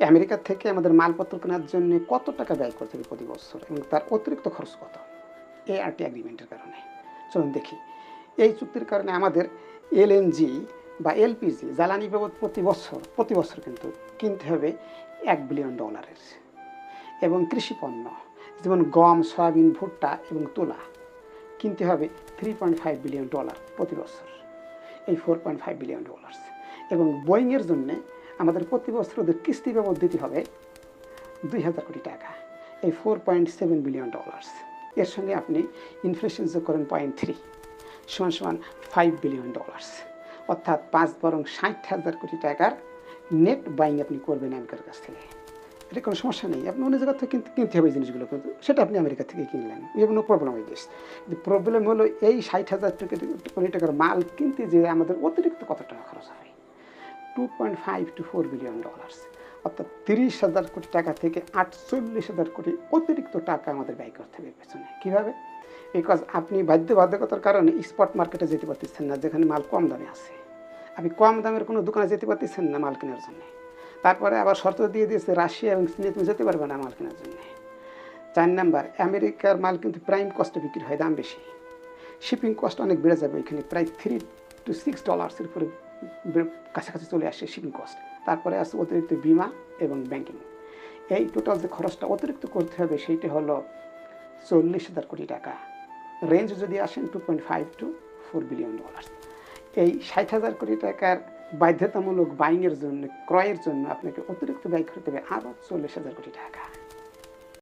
America থেকে আমাদের মালপত্র কেনার জন্য কত টাকা ব্যয় করতে হবে প্রতি বছর এবং তার অতিরিক্ত খরচ কত এই আরটি এগ্রিমেন্টের কারণে। চলুন দেখি। এই চুক্তির কারণে আমাদের এলএনজি বা এলপিজি জ্বালানি বাবদ প্রতি বছর কিন্তু কিনতে হবে $1 বিলিয়ন এবং কৃষি পণ্য যেমন গম, সয়াবিন, ভুট্টা এবং তুলা কিনতে হবে $3.5 বিলিয়ন প্রতি বছর, এই $4.5 বিলিয়ন। এবং বোয়িংয়ের জন্যে আমাদের প্রতি বছর ওদের কিস্তি বাবদ দিতে হবে 2000 কোটি টাকা, এই $4.7 বিলিয়ন। এর সঙ্গে আপনি ইনফ্লেশন যোগ করেন 0.3 সমান $5 বিলিয়ন, অর্থাৎ 5×60,000 কোটি টাকার নেট বাইং আপনি করবেন আমেরিকার কাছ থেকে। এটা কোনো সমস্যা নেই, আপনি অন্য জায়গা থেকে কিনতে হবে এই জিনিসগুলো, কিন্তু সেটা আপনি আমেরিকা থেকে কিনলেন, কোনো প্রবলেম হয়ে গেছে। কিন্তু প্রবলেম হলো এই 60,000 কোটি টাকার মাল কিনতে যে আমাদের অতিরিক্ত কত টাকা খরচ হয়, $2.5 to $4 বিলিয়ন, অর্থাৎ 30,000 কোটি টাকা থেকে 48,000 কোটি অতিরিক্ত টাকা আমাদের ব্যয় করতে হবে পেছনে। কীভাবে? বিকজ আপনি বাধ্যবাধকতার কারণে স্পট মার্কেটে যেতে পারতেছেন না, যেখানে মাল কম দামে আছে। আপনি কম দামের কোনো দোকানে যেতে পারতেছেন না মাল কেনার জন্য। তারপরে আবার শর্ত দিয়ে দিয়েছে রাশিয়া এবং চীনে তুমি যেতে পারবে না মাল কেনার জন্য। 4 নাম্বার, আমেরিকার মাল কিন্তু প্রাইম কস্টে বিক্রি হয়, দাম বেশি, শিপিং কস্ট অনেক বেড়ে যাবে, এখানে প্রায় $3 to $6 উপরে কাছাকাছি চলে আসে শিপিং কস্ট। তারপরে আছে অতিরিক্ত বিমা এবং ব্যাংকিং। এই টোটাল যে খরচটা অতিরিক্ত করতে হবে সেইটা হলো 40,000 কোটি টাকা। রেঞ্জ যদি আসেন $2.5 to $4 বিলিয়ন। এই 60,000 কোটি টাকার বাধ্যতামূলক বাইংয়ের জন্য, ক্রয়ের জন্য আপনাকে অতিরিক্ত ব্যয় করতে হবে আরও 40,000 কোটি টাকা।